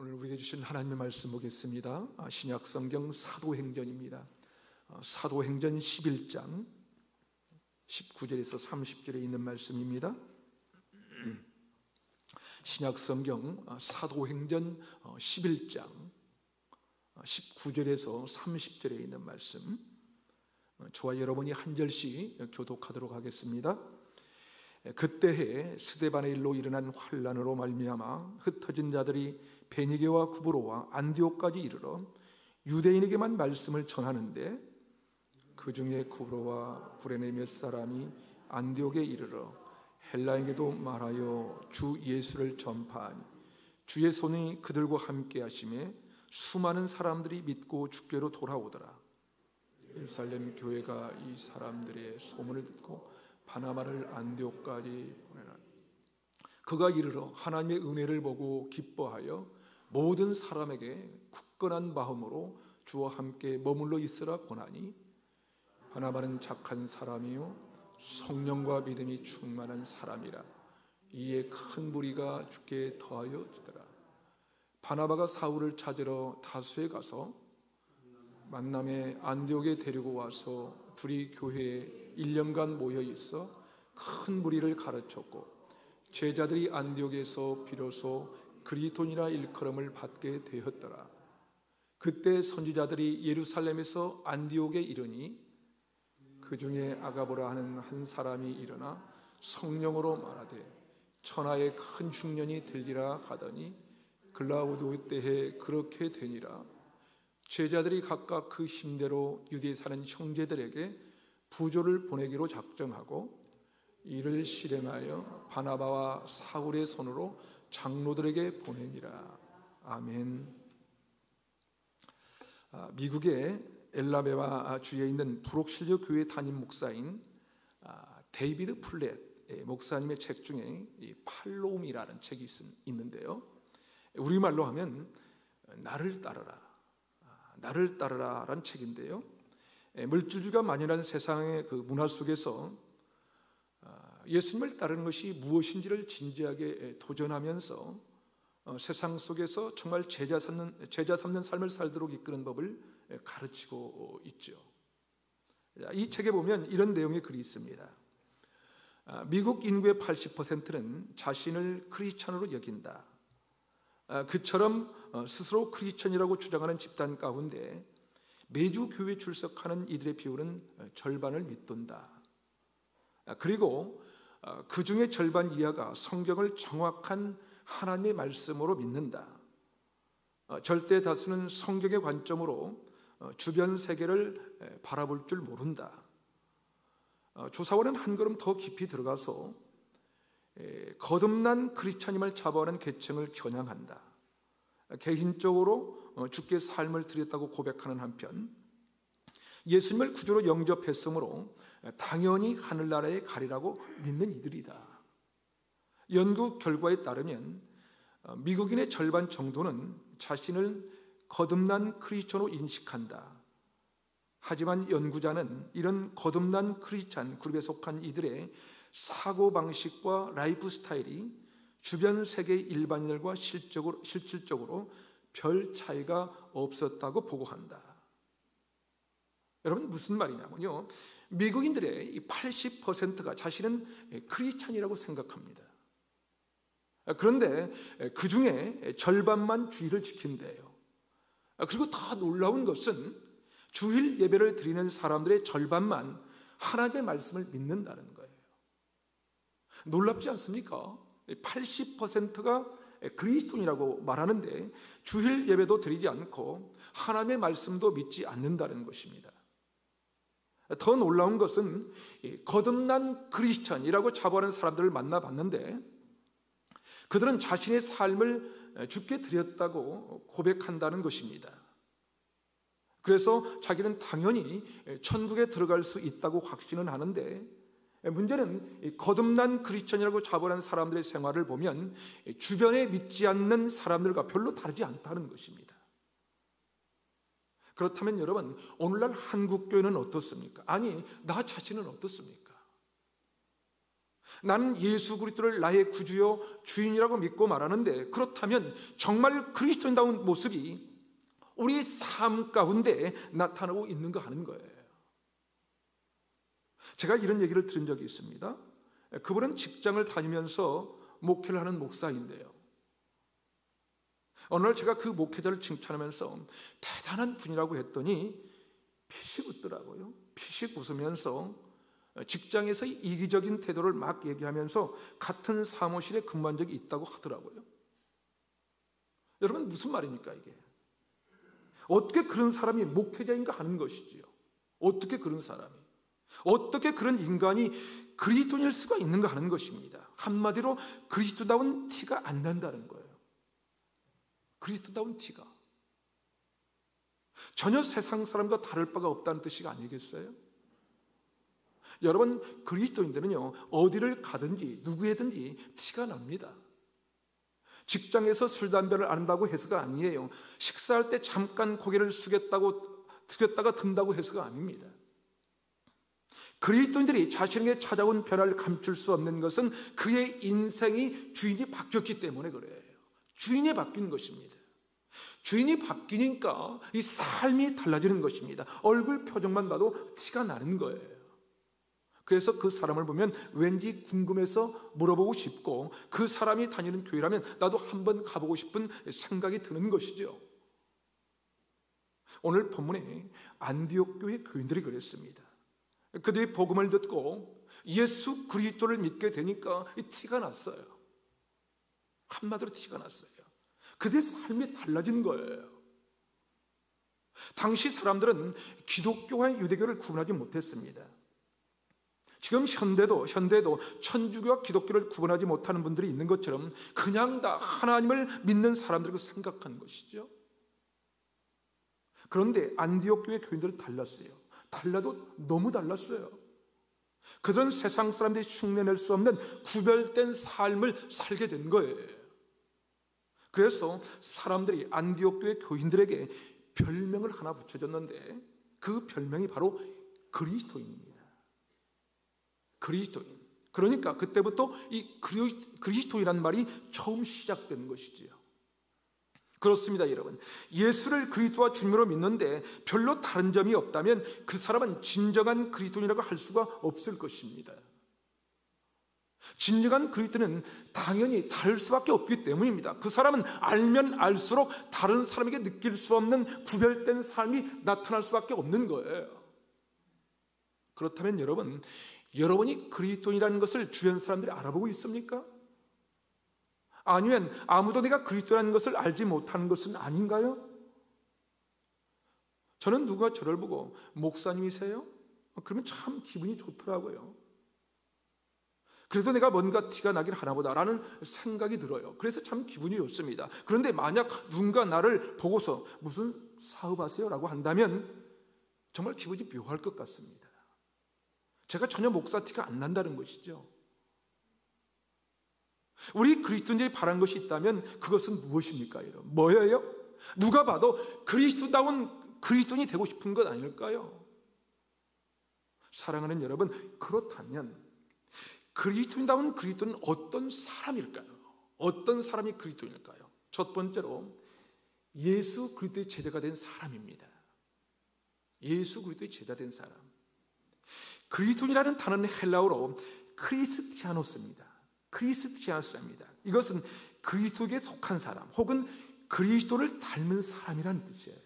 오늘 우리에게 주신 하나님의 말씀 보겠습니다. 신약 성경 사도행전입니다. 사도행전 11장 19절에서 30절에 있는 말씀입니다. 신약 성경 사도행전 11장 19절에서 30절에 있는 말씀, 저와 여러분이 한 절씩 교독하도록 하겠습니다. 그때에 스데반의 일로 일어난 환난으로 말미암아 흩어진 자들이 베니게와 구브로와 안디옥까지 이르러 유대인에게만 말씀을 전하는데, 그 중에 구브로와 구레네 몇 사람이 안디옥에 이르러 헬라인에게도 말하여 주 예수를 전파하니 주의 손이 그들과 함께 하심에 수많은 사람들이 믿고 주께로 돌아오더라. 예루살렘 교회가 이 사람들의 소문을 듣고 바나바를 안디옥까지 보내라. 그가 이르러 하나님의 은혜를 보고 기뻐하여 모든 사람에게 굳건한 마음으로 주와 함께 머물러 있으라 권하니, 바나바는 착한 사람이요 성령과 믿음이 충만한 사람이라. 이에 큰 무리가 주께 더하여 지더라. 바나바가 사울을 찾으러 다수에 가서 만남에 안디옥에 데리고 와서 둘이 교회에 1년간 모여 있어 큰 무리를 가르쳤고, 제자들이 안디옥에서 비로소 그리스도인이라 일컬음을 받게 되었더라. 그때 선지자들이 예루살렘에서 안디옥에 이르니, 그 중에 아가보라 하는 한 사람이 일어나 성령으로 말하되 천하에 큰 흉년이 들리라 하더니 글라우디오 때에 그렇게 되니라. 제자들이 각각 그 힘대로 유대에 사는 형제들에게 부조를 보내기로 작정하고 이를 실행하여 바나바와 사울의 손으로 장로들에게 보내니라. 아멘. 미국의 엘라베와 주에 있는 브록실드 교회 담임 목사인 데이비드 플랫 목사님의 책 중에 팔로움이라는 책이 있는데요, 우리말로 하면 나를 따르라, 나를 따르라라는 책인데요, 물질주의가 만연한 세상의 그 문화 속에서 예수님을 따르는 것이 무엇인지를 진지하게 도전하면서 세상 속에서 정말 제자 삼는 삶을 살도록 이끄는 법을 가르치고 있죠. 이 책에 보면 이런 내용의 글이 있습니다. 미국 인구의 80%는 자신을 크리스천으로 여긴다. 그처럼 스스로 크리스천이라고 주장하는 집단 가운데 매주 교회에 출석하는 이들의 비율은 절반을 밑돈다. 그리고 그 중에 절반 이하가 성경을 정확한 하나님의 말씀으로 믿는다. 절대 다수는 성경의 관점으로 주변 세계를 바라볼 줄 모른다. 조사원은 한 걸음 더 깊이 들어가서 거듭난 크리스천임을 자부하는 계층을 겨냥한다. 개인적으로 주께 삶을 드렸다고 고백하는 한편 예수님을 구주로 영접했으므로 당연히 하늘나라에 가리라고 믿는 이들이다. 연구 결과에 따르면 미국인의 절반 정도는 자신을 거듭난 크리스천으로 인식한다. 하지만 연구자는 이런 거듭난 크리스천 그룹에 속한 이들의 사고방식과 라이프 스타일이 주변 세계 일반인들과 실질적으로 별 차이가 없었다고 보고한다. 여러분, 무슨 말이냐면요, 미국인들의 80%가 자신은 크리스천이라고 생각합니다. 그런데 그 중에 절반만 주일을 지킨대요. 그리고 더 놀라운 것은 주일 예배를 드리는 사람들의 절반만 하나님의 말씀을 믿는다는 거예요. 놀랍지 않습니까? 80%가 그리스도인이라고 말하는데 주일 예배도 드리지 않고 하나님의 말씀도 믿지 않는다는 것입니다. 더 놀라운 것은 거듭난 크리스천이라고 자부하는 사람들을 만나봤는데 그들은 자신의 삶을 주께 드렸다고 고백한다는 것입니다. 그래서 자기는 당연히 천국에 들어갈 수 있다고 확신은 하는데, 문제는 거듭난 크리스천이라고 자부하는 사람들의 생활을 보면 주변에 믿지 않는 사람들과 별로 다르지 않다는 것입니다. 그렇다면 여러분, 오늘날 한국교회는 어떻습니까? 아니, 나 자신은 어떻습니까? 나는 예수 그리스도를 나의 구주요 주인이라고 믿고 말하는데, 그렇다면 정말 그리스도인다운 모습이 우리 삶 가운데 나타나고 있는가 하는 거예요. 제가 이런 얘기를 들은 적이 있습니다. 그분은 직장을 다니면서 목회를 하는 목사인데요, 어느 날 제가 그 목회자를 칭찬하면서 대단한 분이라고 했더니 피식 웃더라고요. 피식 웃으면서 직장에서 이기적인 태도를 막 얘기하면서 같은 사무실에 근무한 적이 있다고 하더라고요. 여러분, 무슨 말입니까 이게? 어떻게 그런 사람이 목회자인가 하는 것이지요. 어떻게 그런 사람이, 어떻게 그런 인간이 그리스도인일 수가 있는가 하는 것입니다. 한마디로 그리스도다운 티가 안 난다는 거예요. 그리스도다운 티가 전혀 세상 사람과 다를 바가 없다는 뜻이 아니겠어요? 여러분, 그리스도인들은요, 어디를 가든지 누구에든지 티가 납니다. 직장에서 술 담배를 안 한다고 해서가 아니에요. 식사할 때 잠깐 고개를 숙였다가 든다고 해서가 아닙니다. 그리스도인들이 자신에게 찾아온 변화를 감출 수 없는 것은 그의 인생이 주인이 바뀌었기 때문에 그래요. 주인이 바뀐 것입니다. 주인이 바뀌니까 이 삶이 달라지는 것입니다. 얼굴 표정만 봐도 티가 나는 거예요. 그래서 그 사람을 보면 왠지 궁금해서 물어보고 싶고, 그 사람이 다니는 교회라면 나도 한번 가보고 싶은 생각이 드는 것이죠. 오늘 본문에 안디옥 교회 교인들이 그랬습니다. 그들이 복음을 듣고 예수 그리스도를 믿게 되니까 티가 났어요. 한마디로 티가 났어요. 그들의 삶이 달라진 거예요. 당시 사람들은 기독교와 유대교를 구분하지 못했습니다. 지금 현대도 천주교와 기독교를 구분하지 못하는 분들이 있는 것처럼 그냥 다 하나님을 믿는 사람들이라고 생각하는 것이죠. 그런데 안디옥 교회 교인들은 달랐어요. 달라도 너무 달랐어요. 그들은 세상 사람들이 흉내낼 수 없는 구별된 삶을 살게 된 거예요. 그래서 사람들이 안디옥 교회 교인들에게 별명을 하나 붙여줬는데, 그 별명이 바로 그리스도인입니다. 그리스도인. 그러니까 그때부터 이 그리스도인이라는 말이 처음 시작된 것이지요. 그렇습니다, 여러분. 예수를 그리스도와 주님으로 믿는데 별로 다른 점이 없다면 그 사람은 진정한 그리스도인이라고 할 수가 없을 것입니다. 진정한 그리스도는 당연히 다를 수밖에 없기 때문입니다. 그 사람은 알면 알수록 다른 사람에게 느낄 수 없는 구별된 삶이 나타날 수밖에 없는 거예요. 그렇다면 여러분이 그리스도인이라는 것을 주변 사람들이 알아보고 있습니까? 아니면 아무도 내가 그리스도라는 것을 알지 못하는 것은 아닌가요? 저는 누가 저를 보고 목사님이세요? 그러면 참 기분이 좋더라고요. 그래도 내가 뭔가 티가 나긴 하나보다라는 생각이 들어요. 그래서 참 기분이 좋습니다. 그런데 만약 누군가 나를 보고서 무슨 사업하세요? 라고 한다면 정말 기분이 묘할 것 같습니다. 제가 전혀 목사 티가 안 난다는 것이죠. 우리 그리스도인들이 바란 것이 있다면 그것은 무엇입니까? 여러분? 뭐예요? 누가 봐도 그리스도다운 그리스도인이 되고 싶은 것 아닐까요? 사랑하는 여러분, 그렇다면 그리스도인다운 그리스도는 어떤 사람일까요? 어떤 사람이 그리스도인일까요? 첫 번째로 예수 그리스도의 제자가 된 사람입니다. 예수 그리스도의 제자 된 사람. 그리스도인이라는 단어는 헬라어로 크리스티아노스입니다. 크리스티아노스입니다. 이것은 그리스도에게 속한 사람 혹은 그리스도를 닮은 사람이라는 뜻이에요.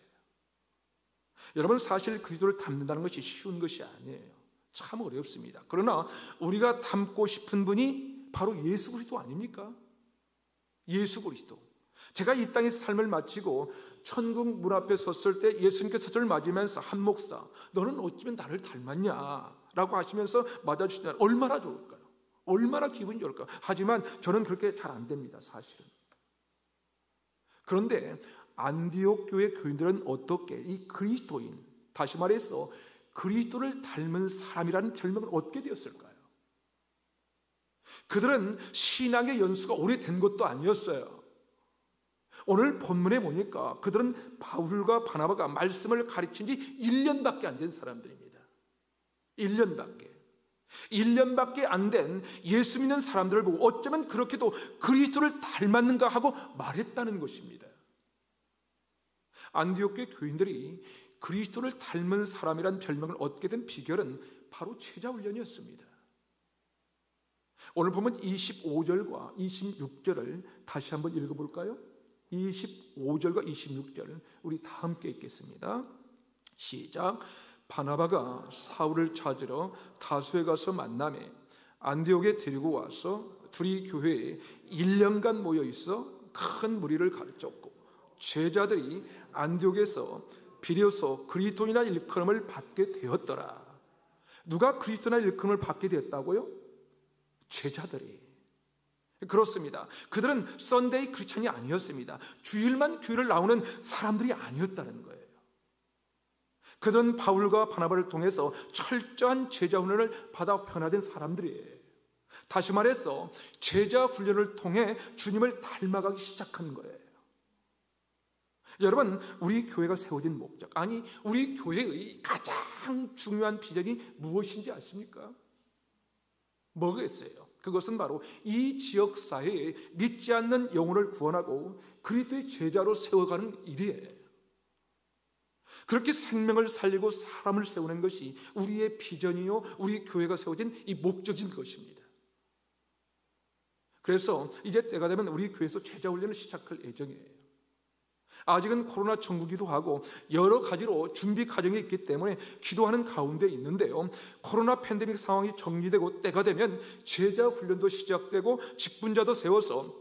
여러분, 사실 그리스도를 닮는다는 것이 쉬운 것이 아니에요. 참 어렵습니다. 그러나 우리가 닮고 싶은 분이 바로 예수 그리스도 아닙니까? 예수 그리스도. 제가 이 땅에서 삶을 마치고 천국 문 앞에 섰을 때 예수님께서 저를 맞으면서 한 목사, 너는 어쩌면 나를 닮았냐? 라고 하시면서 맞아주시면 얼마나 좋을까요? 얼마나 기분이 좋을까요? 하지만 저는 그렇게 잘 안 됩니다, 사실은. 그런데 안디옥 교회 교인들은 어떻게 이 그리스도인, 다시 말해서 그리스도를 닮은 사람이라는 별명을 얻게 되었을까요? 그들은 신앙의 연수가 오래된 것도 아니었어요. 오늘 본문에 보니까 그들은 바울과 바나바가 말씀을 가르친 지 1년밖에 안 된 사람들입니다. 1년밖에. 1년밖에 안 된 예수 믿는 사람들을 보고 어쩌면 그렇게도 그리스도를 닮았는가 하고 말했다는 것입니다. 안디옥 교회 교인들이 그리스도를 닮은 사람이란 별명을 얻게 된 비결은 바로 제자 훈련이었습니다. 오늘 보면 25절과 26절을 다시 한번 읽어볼까요? 25절과 26절 우리 다 함께 읽겠습니다. 시작. 바나바가 사울을 찾으러 다수에 가서 만나매 안디옥에 데리고 와서 둘이 교회에 1년간 모여 있어 큰 무리를 가르쳤고 제자들이 안디옥에서 비로소 그리스도인이라 일컬음을 받게 되었더라. 누가 그리스도인이라 일컬음을 받게 되었다고요? 제자들이. 그렇습니다. 그들은 썬데이 크리스천이 아니었습니다. 주일만 교회를 나오는 사람들이 아니었다는 거예요. 그들은 바울과 바나바를 통해서 철저한 제자 훈련을 받아 변화된 사람들이에요. 다시 말해서 제자 훈련을 통해 주님을 닮아가기 시작한 거예요. 여러분, 우리 교회가 세워진 목적, 아니 우리 교회의 가장 중요한 비전이 무엇인지 아십니까? 뭐겠어요? 그것은 바로 이 지역사회에 믿지 않는 영혼을 구원하고 그리스도의 제자로 세워가는 일이에요. 그렇게 생명을 살리고 사람을 세우는 것이 우리의 비전이요, 우리 교회가 세워진 이 목적인 것입니다. 그래서 이제 때가 되면 우리 교회에서 제자 훈련을 시작할 예정이에요. 아직은 코로나 전국이기도 하고 여러 가지로 준비 과정이 있기 때문에 기도하는 가운데 있는데요, 코로나 팬데믹 상황이 정리되고 때가 되면 제자 훈련도 시작되고 직분자도 세워서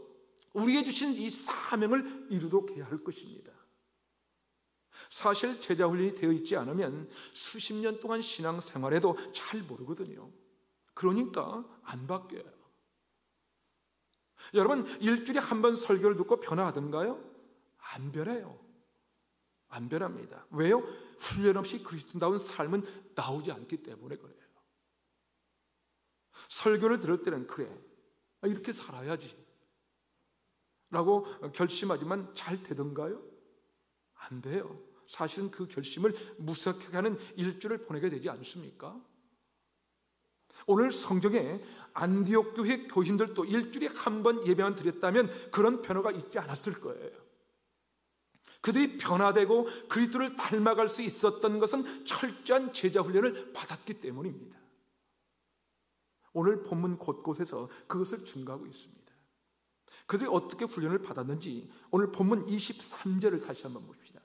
우리에게 주신 이 사명을 이루도록 해야 할 것입니다. 사실 제자 훈련이 되어 있지 않으면 수십 년 동안 신앙생활에도 잘 모르거든요. 그러니까 안 바뀌어요. 여러분, 일주일에 한 번 설교를 듣고 변화하던가요? 안 변해요. 안 변합니다. 왜요? 훈련 없이 그리스도다운 삶은 나오지 않기 때문에 그래요. 설교를 들을 때는 그래, 이렇게 살아야지 라고 결심하지만 잘 되던가요? 안 돼요. 사실은 그 결심을 무섭게 하는 일주를 보내게 되지 않습니까? 오늘 성경에 안디옥 교회 교인들도 일주일에 한 번 예배만 드렸다면 그런 변화가 있지 않았을 거예요. 그들이 변화되고 그리스도를 닮아갈 수 있었던 것은 철저한 제자 훈련을 받았기 때문입니다. 오늘 본문 곳곳에서 그것을 증거하고 있습니다. 그들이 어떻게 훈련을 받았는지 오늘 본문 23절을 다시 한번 봅시다.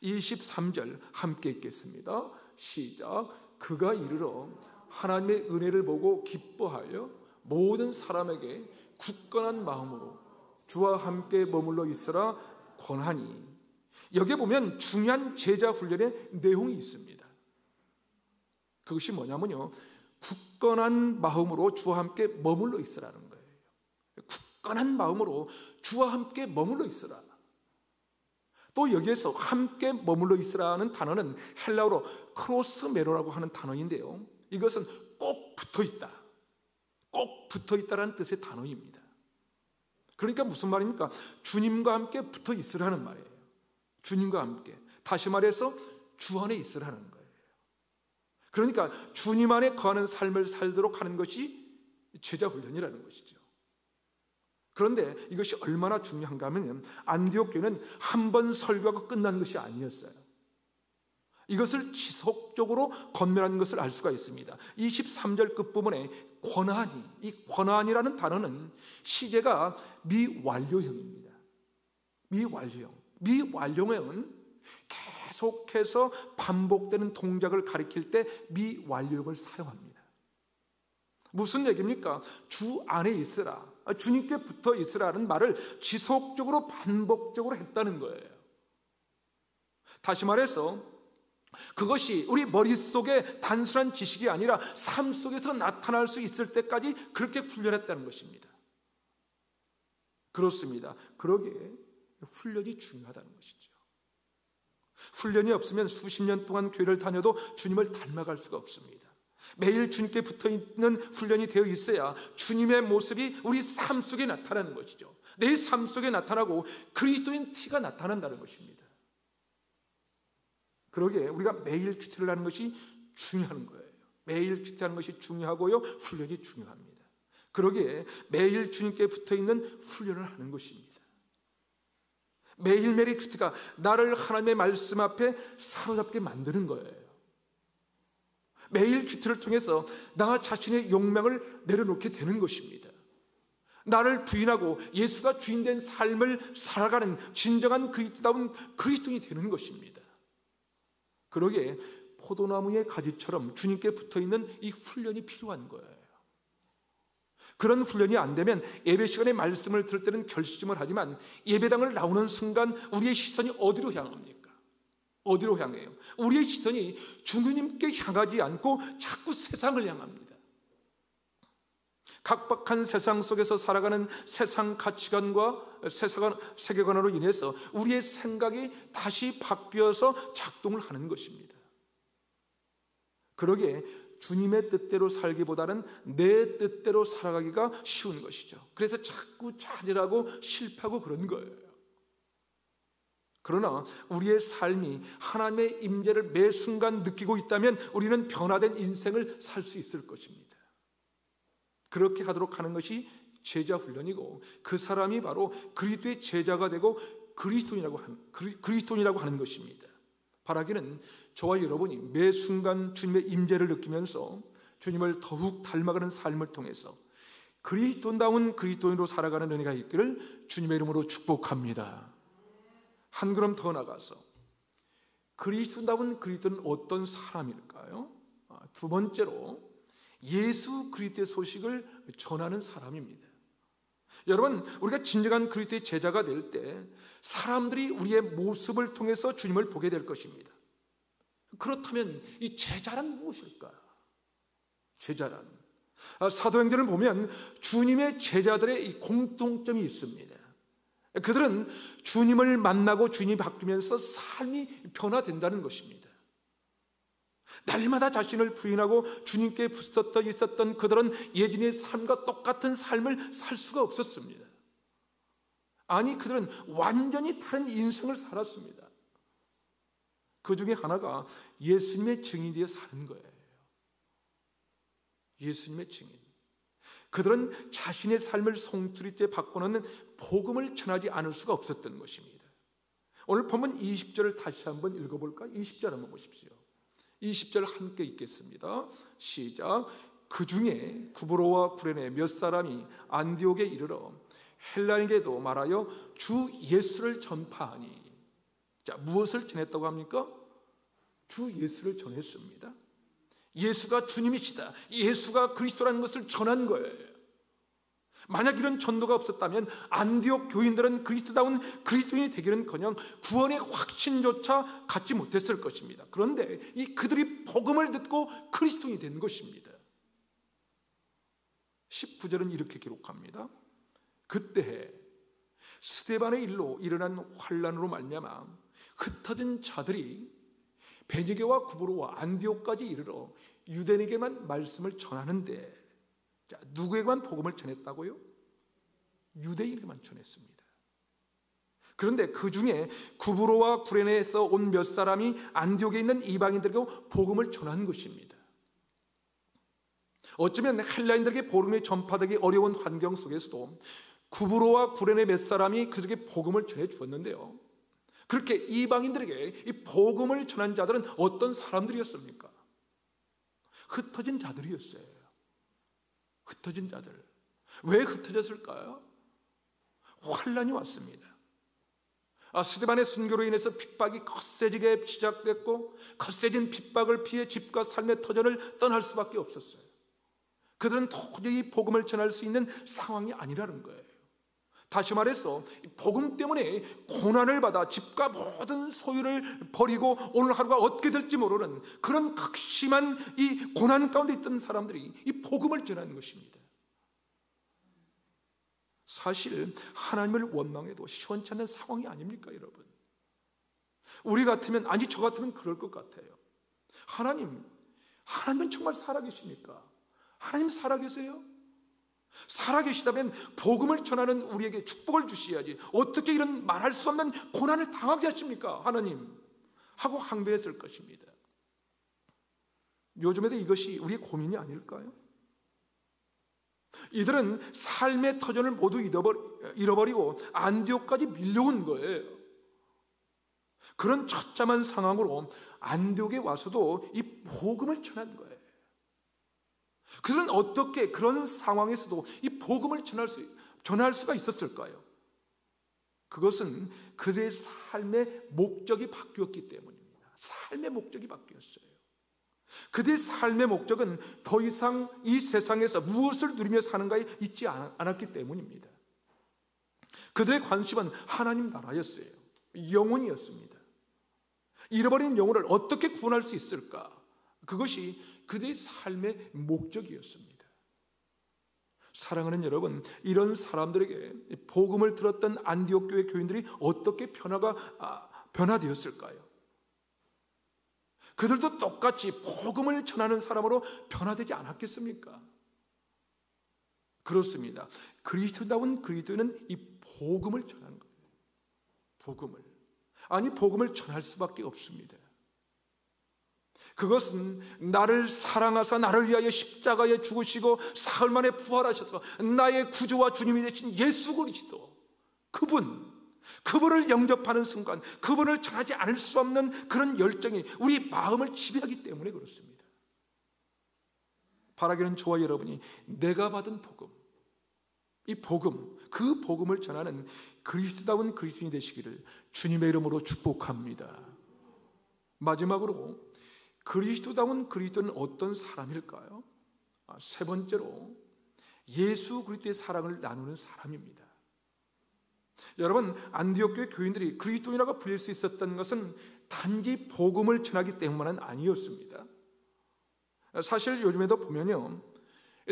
23절 함께 읽겠습니다. 시작. 그가 이르러 하나님의 은혜를 보고 기뻐하여 모든 사람에게 굳건한 마음으로 주와 함께 머물러 있으라 권하니. 여기에 보면 중요한 제자 훈련의 내용이 있습니다. 그것이 뭐냐면요, 굳건한 마음으로 주와 함께 머물러 있으라는 거예요. 굳건한 마음으로 주와 함께 머물러 있으라. 또 여기에서 함께 머물러 있으라는 단어는 헬라어로 크로스메로라고 하는 단어인데요, 이것은 꼭 붙어있다, 꼭 붙어있다라는 뜻의 단어입니다. 그러니까 무슨 말입니까? 주님과 함께 붙어 있으라는 말이에요. 주님과 함께, 다시 말해서 주 안에 있으라는 거예요. 그러니까 주님 안에 거하는 삶을 살도록 하는 것이 제자 훈련이라는 것이죠. 그런데 이것이 얼마나 중요한가 하면 안디옥 교회는 한 번 설교하고 끝난 것이 아니었어요. 이것을 지속적으로 건면하는 것을 알 수가 있습니다. 23절 끝부분에 권한이, 이 권한이라는 단어는 시제가 미완료형입니다. 미완료형은 계속해서 반복되는 동작을 가리킬 때 미완료형을 사용합니다. 무슨 얘기입니까? 주 안에 있으라, 주님께 붙어 있으라는 말을 지속적으로 반복적으로 했다는 거예요. 다시 말해서 그것이 우리 머릿속에 단순한 지식이 아니라 삶 속에서 나타날 수 있을 때까지 그렇게 훈련했다는 것입니다. 그렇습니다. 그러기에 훈련이 중요하다는 것이죠. 훈련이 없으면 수십 년 동안 교회를 다녀도 주님을 닮아갈 수가 없습니다. 매일 주님께 붙어있는 훈련이 되어 있어야 주님의 모습이 우리 삶 속에 나타나는 것이죠. 내 삶 속에 나타나고 그리스도인 티가 나타난다는 것입니다. 그러기에 우리가 매일 큐티를 하는 것이 중요한 거예요. 매일 큐티하는 것이 중요하고요, 훈련이 중요합니다. 그러기에 매일 주님께 붙어있는 훈련을 하는 것입니다. 매일매일의 큐티가 나를 하나님의 말씀 앞에 사로잡게 만드는 거예요. 매일 큐티를 통해서 나 자신의 욕망을 내려놓게 되는 것입니다. 나를 부인하고 예수가 주인된 삶을 살아가는 진정한 그리스도다운 그리스도인이 되는 것입니다. 그러기에 포도나무의 가지처럼 주님께 붙어있는 이 훈련이 필요한 거예요. 그런 훈련이 안 되면 예배 시간에 말씀을 들을 때는 결심을 하지만 예배당을 나오는 순간 우리의 시선이 어디로 향합니까? 어디로 향해요? 우리의 시선이 주님께 향하지 않고 자꾸 세상을 향합니다. 각박한 세상 속에서 살아가는 세상 가치관과 세상 세계관으로 인해서 우리의 생각이 다시 바뀌어서 작동을 하는 것입니다. 그러기에 주님의 뜻대로 살기보다는 내 뜻대로 살아가기가 쉬운 것이죠. 그래서 자꾸 좌절하고 실패하고 그런 거예요. 그러나 우리의 삶이 하나님의 임재를 매 순간 느끼고 있다면 우리는 변화된 인생을 살 수 있을 것입니다. 그렇게 하도록 하는 것이 제자 훈련이고, 그 사람이 바로 그리스도의 제자가 되고 그리스도인이라고 하는 것입니다. 바라기는 저와 여러분이 매 순간 주님의 임재를 느끼면서 주님을 더욱 닮아가는 삶을 통해서 그리스도다운 그리스도인으로 살아가는 은혜가 있기를 주님의 이름으로 축복합니다. 한 걸음 더 나가서 그리스도다운 그리스도는 어떤 사람일까요? 두 번째로 예수 그리스도의 소식을 전하는 사람입니다. 여러분, 우리가 진정한 그리스도의 제자가 될 때 사람들이 우리의 모습을 통해서 주님을 보게 될 것입니다. 그렇다면 이 제자란 무엇일까요? 제자란, 사도행전을 보면 주님의 제자들의 이 공통점이 있습니다. 그들은 주님을 만나고 주님이 바뀌면서 삶이 변화된다는 것입니다. 날마다 자신을 부인하고 주님께 붙었던 있었던 그들은 예전의 삶과 똑같은 삶을 살 수가 없었습니다. 아니, 그들은 완전히 다른 인생을 살았습니다. 그 중에 하나가 예수님의 증인이 되어 사는 거예요. 예수님의 증인. 그들은 자신의 삶을 송두리째 바꿔놓는 복음을 전하지 않을 수가 없었던 것입니다. 오늘 본문 20절을 다시 한번 읽어볼까요? 20절 한번 보십시오. 20절 함께 읽겠습니다. 시작. 그 중에 구브로와 구레네 몇 사람이 안디옥에 이르러 헬라인에게도 말하여 주 예수를 전파하니. 자, 무엇을 전했다고 합니까? 주 예수를 전했습니다. 예수가 주님이시다, 예수가 그리스도라는 것을 전한 거예요. 만약 이런 전도가 없었다면 안디옥 교인들은 그리스도다운 그리스도인이 되기는커녕 구원의 확신조차 갖지 못했을 것입니다. 그런데 이 그들이 복음을 듣고 그리스도인이 된 것입니다. 19절은 이렇게 기록합니다. 그때 스데반의 일로 일어난 환난으로 말미암아 흩어진 자들이 베니게와 구브로와 안디옥까지 이르러 유대인에게만 말씀을 전하는데, 자, 누구에게만 복음을 전했다고요? 유대인에게만 전했습니다. 그런데 그 중에 구브로와 구레네에서 온 몇 사람이 안디옥에 있는 이방인들에게 복음을 전한 것입니다. 어쩌면 헬라인들에게 복음이 전파되기 어려운 환경 속에서도 구브로와 구레네 몇 사람이 그들에게 복음을 전해 주었는데요, 그렇게 이방인들에게 이 복음을 전한 자들은 어떤 사람들이었습니까? 흩어진 자들이었어요. 흩어진 자들. 왜 흩어졌을까요? 환난이 왔습니다. 스데반의 순교로 인해서 핍박이 거세지게 시작됐고, 거세진 핍박을 피해 집과 삶의 터전을 떠날 수밖에 없었어요. 그들은 도저히 복음을 전할 수 있는 상황이 아니라는 거예요. 다시 말해서 복음 때문에 고난을 받아 집과 모든 소유를 버리고 오늘 하루가 어떻게 될지 모르는 그런 극심한 이 고난 가운데 있던 사람들이 이 복음을 전하는 것입니다. 사실 하나님을 원망해도 시원치 않은 상황이 아닙니까, 여러분? 우리 같으면, 아니 저 같으면 그럴 것 같아요. 하나님은 정말 살아계십니까? 하나님 살아계세요? 살아계시다면 복음을 전하는 우리에게 축복을 주셔야지 어떻게 이런 말할 수 없는 고난을 당하게 하십니까, 하나님? 하고 항변했을 것입니다. 요즘에도 이것이 우리의 고민이 아닐까요? 이들은 삶의 터전을 모두 잃어버리고 안디옥까지 밀려온 거예요. 그런 처참한 상황으로 안디옥에 와서도 이 복음을 전한 거예요. 그들은 어떻게 그런 상황에서도 이 복음을 전할 수가 있었을까요? 그것은 그들의 삶의 목적이 바뀌었기 때문입니다. 삶의 목적이 바뀌었어요. 그들의 삶의 목적은 더 이상 이 세상에서 무엇을 누리며 사는가에 있지 않았기 때문입니다. 그들의 관심은 하나님 나라였어요. 영혼이었습니다. 잃어버린 영혼을 어떻게 구원할 수 있을까? 그것이 그들의 삶의 목적이었습니다. 사랑하는 여러분, 이런 사람들에게 복음을 들었던 안디옥 교회 교인들이 어떻게 변화되었을까요? 그들도 똑같이 복음을 전하는 사람으로 변화되지 않았겠습니까? 그렇습니다. 그리스도다운 그리스도인은 이 복음을 전하는 거예요. 복음을 전할 수밖에 없습니다. 그것은 나를 사랑하사 나를 위하여 십자가에 죽으시고 사흘 만에 부활하셔서 나의 구주와 주님이 되신 예수 그리스도, 그분을 영접하는 순간 그분을 전하지 않을 수 없는 그런 열정이 우리 마음을 지배하기 때문에 그렇습니다. 바라기는 저와 여러분이 내가 받은 복음, 그 복음을 전하는 그리스도다운 그리스도인이 되시기를 주님의 이름으로 축복합니다. 마지막으로 그리스도다운 그리스도는 어떤 사람일까요? 세 번째로 예수 그리스도의 사랑을 나누는 사람입니다. 여러분, 안디옥 교회 교인들이 그리스도인이라고 불릴 수 있었던 것은 단지 복음을 전하기 때문만은 아니었습니다. 사실 요즘에도 보면요,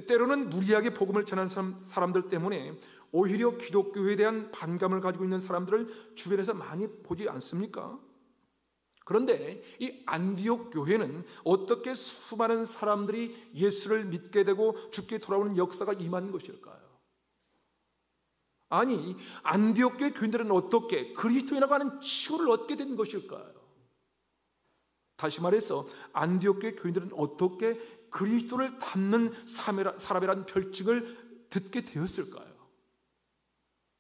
때로는 무리하게 복음을 전하는 사람들 때문에 오히려 기독교에 대한 반감을 가지고 있는 사람들을 주변에서 많이 보지 않습니까? 그런데 이 안디옥 교회는 어떻게 수많은 사람들이 예수를 믿게 되고 죽게 돌아오는 역사가 임한 것일까요? 아니, 안디옥 교회 교인들은 어떻게 그리스도인이라고 하는 칭호를 얻게 된 것일까요? 다시 말해서 안디옥 교회 교인들은 어떻게 그리스도를 닮는 사람이라는 별칭을 듣게 되었을까요?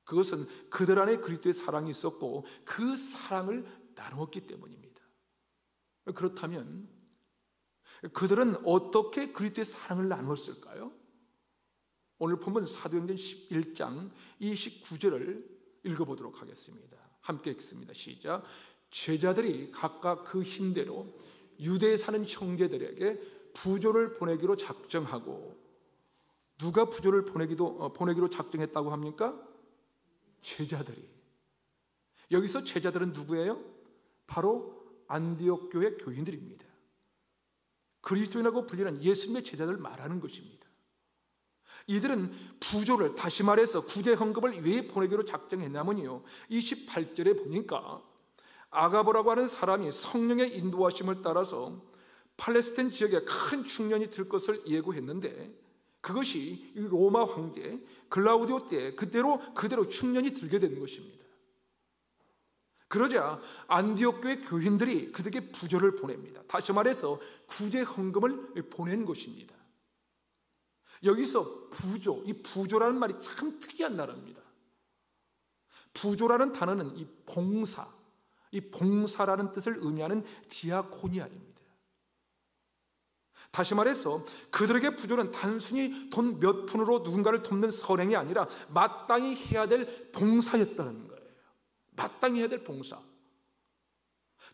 그것은 그들 안에 그리스도의 사랑이 있었고 그 사랑을 나누었기 때문입니다. 그렇다면 그들은 어떻게 그리스도의 사랑을 나누었을까요? 오늘 본문 사도행전 11장 29절을 읽어보도록 하겠습니다. 함께 읽습니다. 시작. 제자들이 각각 그 힘대로 유대에 사는 형제들에게 부조를 보내기로 작정하고, 누가 부조를 보내기로 작정했다고 합니까? 제자들이. 여기서 제자들은 누구예요? 바로 안디옥 교회 교인들입니다. 그리스도인이라고 불리는 예수님의 제자들을 말하는 것입니다. 이들은 부조를, 다시 말해서 구제 헌금을 왜 보내기로 작정했냐면요, 28절에 보니까 아가보라고 하는 사람이 성령의 인도하심을 따라서 팔레스타인 지역에 큰 충년이 들 것을 예고했는데, 그것이 로마 황제 글라우디오 때 그대로 충년이 들게 된 것입니다. 그러자 안디옥 교회 교인들이 그들에게 부조를 보냅니다. 다시 말해서 구제 헌금을 보낸 것입니다. 여기서 부조, 이 부조라는 말이 참 특이한 단어입니다. 부조라는 단어는 이 봉사라는 뜻을 의미하는 디아코니아입니다. 다시 말해서 그들에게 부조는 단순히 돈 몇 푼으로 누군가를 돕는 선행이 아니라 마땅히 해야 될 봉사였다는 거예요. 마땅히 해야 될 봉사.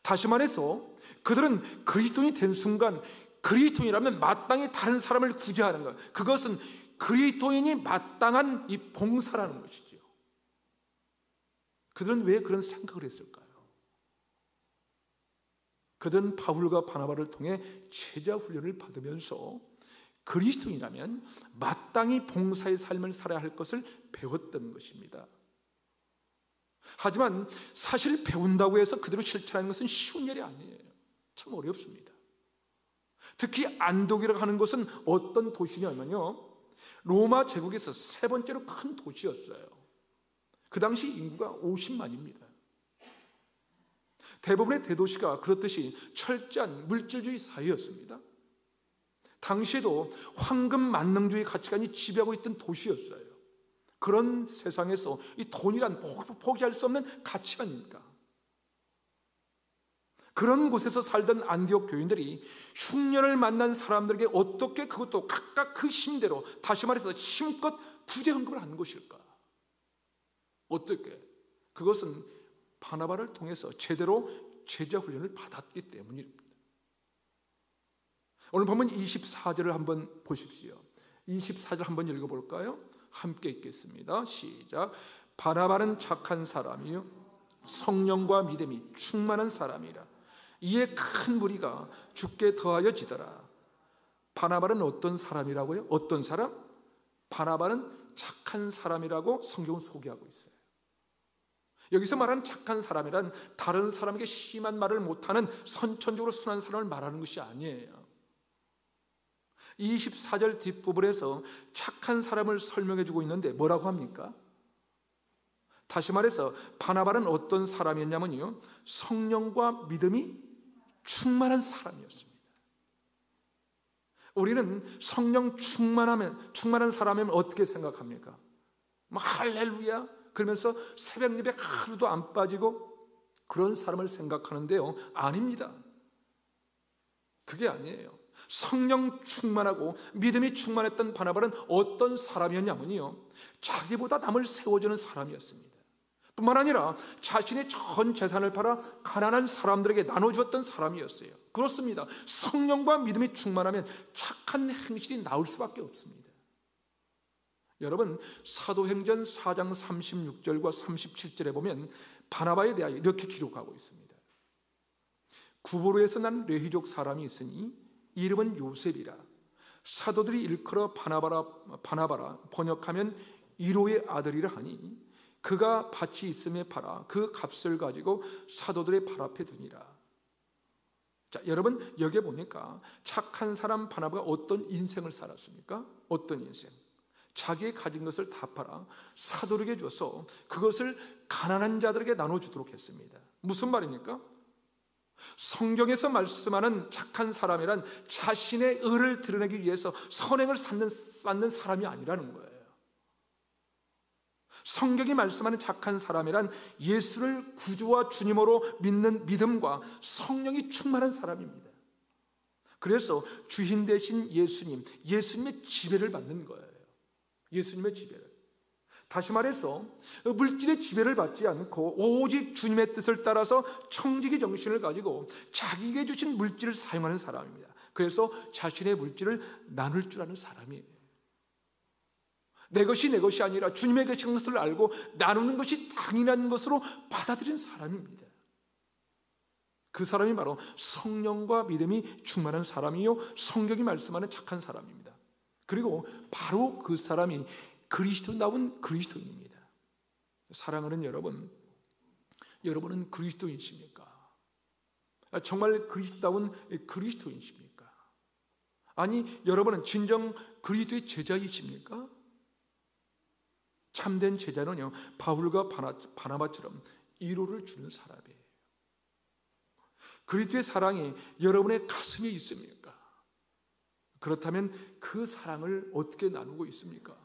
다시 말해서 그들은 그리스도인이 된 순간, 그리스도인이라면 마땅히 다른 사람을 구제하는 것, 그것은 그리스도인이 마땅한 이 봉사라는 것이죠. 그들은 왜 그런 생각을 했을까요? 그들은 바울과 바나바를 통해 제자 훈련을 받으면서 그리스도인이라면 마땅히 봉사의 삶을 살아야 할 것을 배웠던 것입니다. 하지만 사실 배운다고 해서 그대로 실천하는 것은 쉬운 일이 아니에요. 참 어렵습니다. 특히 안독이라고 하는 것은 어떤 도시냐면요, 로마 제국에서 세 번째로 큰 도시였어요. 그 당시 인구가 50만입니다. 대부분의 대도시가 그렇듯이 철저한 물질주의 사회였습니다. 당시에도 황금 만능주의 가치관이 지배하고 있던 도시였어요. 그런 세상에서 이 돈이란 포기할 수 없는 가치 아닙니까? 그런 곳에서 살던 안디옥 교인들이 흉년을 만난 사람들에게 어떻게 그것도 각각 그 힘대로, 다시 말해서 힘껏 구제헌금을 한 것일까? 어떻게? 그것은 바나바를 통해서 제대로 제자 훈련을 받았기 때문입니다. 오늘 보면 24절을 한번 보십시오. 24절 한번 읽어볼까요? 함께 읽겠습니다. 시작. 바나바는 착한 사람이요 성령과 믿음이 충만한 사람이라. 이에 큰 무리가 주께 더하여 지더라. 바나바는 어떤 사람이라고요? 어떤 사람? 바나바는 착한 사람이라고 성경은 소개하고 있어요. 여기서 말하는 착한 사람이란 다른 사람에게 심한 말을 못하는 선천적으로 순한 사람을 말하는 것이 아니에요. 24절 뒷부분에서 착한 사람을 설명해 주고 있는데 뭐라고 합니까? 다시 말해서 바나바는 어떤 사람이었냐면요, 성령과 믿음이 충만한 사람이었습니다. 우리는 성령 충만한 사람이면 어떻게 생각합니까? 할렐루야 그러면서 새벽 예배 하루도 안 빠지고 그런 사람을 생각하는데요, 아닙니다. 그게 아니에요. 성령 충만하고 믿음이 충만했던 바나바는 어떤 사람이었냐면요, 자기보다 남을 세워주는 사람이었습니다. 뿐만 아니라 자신의 전 재산을 팔아 가난한 사람들에게 나눠주었던 사람이었어요. 그렇습니다. 성령과 믿음이 충만하면 착한 행실이 나올 수밖에 없습니다. 여러분, 사도행전 4장 36절과 37절에 보면 바나바에 대하여 이렇게 기록하고 있습니다. 구브로에서 난 레위족 사람이 있으니 이름은 요셉이라. 사도들이 일컬어 바나바라 번역하면 이로의 아들이라 하니 그가 밭이 있음에 팔아 그 값을 가지고 사도들의 발 앞에 두니라. 자, 여러분, 여기에 보니까 착한 사람 바나바가 어떤 인생을 살았습니까? 어떤 인생? 자기의 가진 것을 다 팔아 사도에게 줘서 그것을 가난한 자들에게 나눠주도록 했습니다. 무슨 말입니까? 성경에서 말씀하는 착한 사람이란 자신의 의를 드러내기 위해서 선행을 쌓는 사람이 아니라는 거예요. 성경이 말씀하는 착한 사람이란 예수를 구주와 주님으로 믿는 믿음과 성령이 충만한 사람입니다. 그래서 주인 되신 예수님의 지배를 받는 거예요. 예수님의 지배를. 다시 말해서 물질의 지배를 받지 않고 오직 주님의 뜻을 따라서 청지기 정신을 가지고 자기에게 주신 물질을 사용하는 사람입니다. 그래서 자신의 물질을 나눌 줄 아는 사람이에요. 내 것이 내 것이 아니라 주님의 계신 것을 알고 나누는 것이 당연한 것으로 받아들인 사람입니다. 그 사람이 바로 성령과 믿음이 충만한 사람이요 성경이 말씀하는 착한 사람입니다. 그리고 바로 그 사람이 그리스도다운 그리스도인입니다. 사랑하는 여러분, 여러분은 그리스도인이십니까? 정말 그리스도다운 그리스도인이십니까? 아니, 여러분은 진정 그리스도의 제자이십니까? 참된 제자는요, 바울과 바나바처럼 위로를 주는 사람이에요. 그리스도의 사랑이 여러분의 가슴에 있습니까? 그렇다면 그 사랑을 어떻게 나누고 있습니까?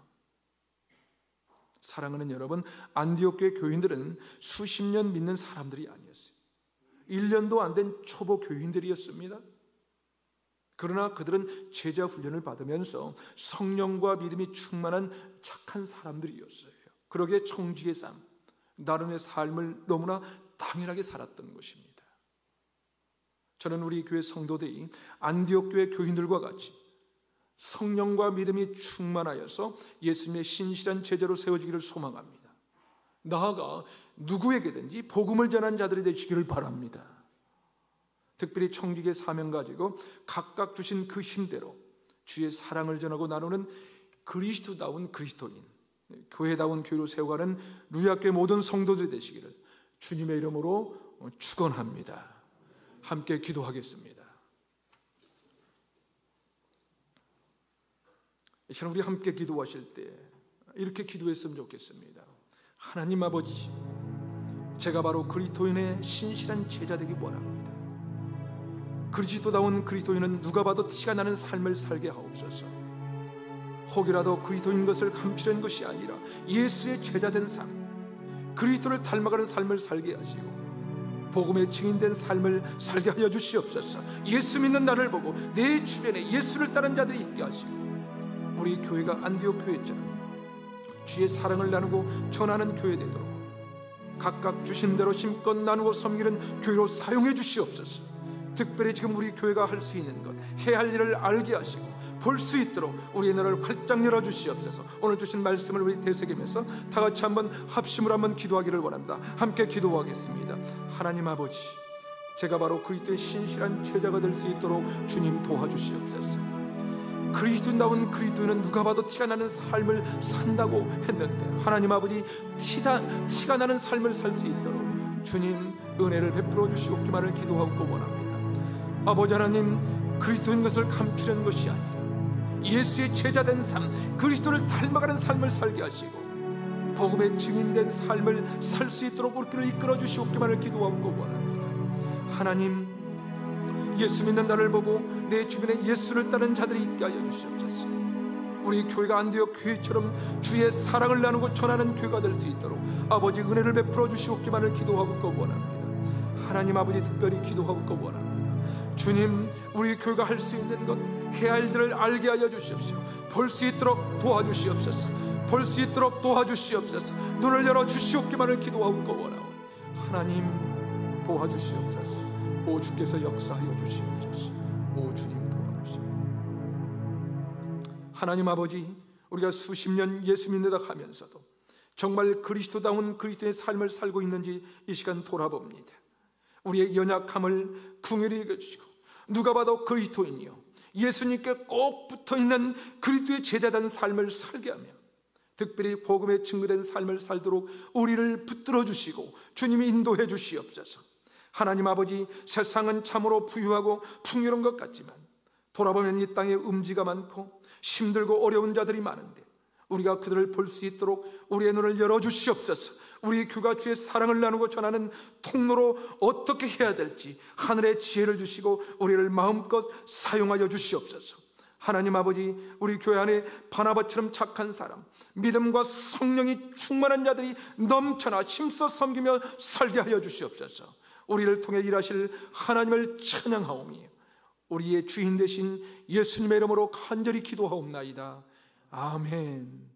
사랑하는 여러분, 안디옥 교회 교인들은 수십 년 믿는 사람들이 아니었어요. 1년도 안 된 초보 교인들이었습니다. 그러나 그들은 제자 훈련을 받으면서 성령과 믿음이 충만한 착한 사람들이었어요. 그러기에 청지기의 삶, 나름의 삶을 너무나 당연하게 살았던 것입니다. 저는 우리 교회 성도들이 안디옥 교회 교인들과 같이 성령과 믿음이 충만하여서 예수님의 신실한 제자로 세워지기를 소망합니다. 나아가 누구에게든지 복음을 전한 자들이 되시기를 바랍니다. 특별히 청지기의 사명 가지고 각각 주신 그 힘대로 주의 사랑을 전하고 나누는 그리스도다운 그리스도인, 교회다운 교회로 세워가는 누리학교의 모든 성도들이 되시기를 주님의 이름으로 축원합니다. 함께 기도하겠습니다. 이 시간 우리 함께 기도하실 때 이렇게 기도했으면 좋겠습니다. 하나님 아버지, 제가 바로 그리스도인의 신실한 제자 되기 원합니다. 그리스도다운 그리스도인은 누가 봐도 티가 나는 삶을 살게 하옵소서. 혹이라도 그리스도인 것을 감추려는 것이 아니라 예수의 제자된 삶, 그리스도를 닮아가는 삶을 살게 하시고 복음의 증인된 삶을 살게 하여 주시옵소서. 예수 믿는 나를 보고 내 주변에 예수를 따르는 자들이 있게 하시고 우리 교회가 안디옥 교회처럼 주의 사랑을 나누고 전하는 교회 되도록 각각 주신 대로 심껏 나누고 섬기는 교회로 사용해 주시옵소서. 특별히 지금 우리 교회가 할 수 있는 것, 해야 할 일을 알게 하시고 볼 수 있도록 우리의 눈을 활짝 열어 주시옵소서. 오늘 주신 말씀을 우리 되새기면서 다 같이 한번 합심으로 한번 기도하기를 원합니다. 함께 기도하겠습니다. 하나님 아버지, 제가 바로 그리스도의 신실한 제자가 될 수 있도록 주님 도와주시옵소서. 그리스도다운 그리스도인은 누가 봐도 티가 나는 삶을 산다고 했는데 하나님 아버지, 티가 나는 삶을 살 수 있도록 주님 은혜를 베풀어 주시옵기만을 기도하고 원합니다. 아버지 하나님, 그리스도인 것을 감추려는 것이 아니라 예수의 제자된 삶, 그리스도를 닮아가는 삶을 살게 하시고 복음의 증인된 삶을 살 수 있도록 우리를 이끌어 주시옵기만을 기도하고 원합니다. 하나님, 예수 믿는 나를 보고 내 주변에 예수를 따르는 자들이 있게 하여 주시옵소서. 우리 교회가 안디옥 교회처럼 주의 사랑을 나누고 전하는 교회가 될 수 있도록 아버지 은혜를 베풀어 주시옵기만을 기도하고 원합니다. 하나님 아버지, 특별히 기도하고 원합니다. 주님, 우리 교회가 할 수 있는 것, 해야 할 일을 알게 하여 주시옵소서. 볼 수 있도록 도와주시옵소서. 볼 수 있도록 도와주시옵소서. 눈을 열어 주시옵기만을 기도하고 원하오. 하나님 도와주시옵소서. 오 주께서 역사하여 주시옵소서. 오 주님 도와주시옵소서. 하나님 아버지, 우리가 수십 년 예수 믿는다 하면서도 정말 그리스도다운 그리스도의 삶을 살고 있는지 이 시간 돌아봅니다. 우리의 연약함을 긍휼히 여겨주시고 누가 봐도 그리스도인이요 예수님께 꼭 붙어있는 그리스도의 제자된 삶을 살게 하며 특별히 복음에 증거된 삶을 살도록 우리를 붙들어 주시고 주님이 인도해 주시옵소서. 하나님 아버지, 세상은 참으로 부유하고 풍요로운 것 같지만 돌아보면 이 땅에 음지가 많고 힘들고 어려운 자들이 많은데 우리가 그들을 볼 수 있도록 우리의 눈을 열어주시옵소서. 우리 교가 주의 사랑을 나누고 전하는 통로로 어떻게 해야 될지 하늘의 지혜를 주시고 우리를 마음껏 사용하여 주시옵소서. 하나님 아버지, 우리 교회 안에 바나바처럼 착한 사람, 믿음과 성령이 충만한 자들이 넘쳐나 힘써 섬기며 살게 하여 주시옵소서. 우리를 통해 일하실 하나님을 찬양하오며 우리의 주인 되신 예수님의 이름으로 간절히 기도하옵나이다. 아멘.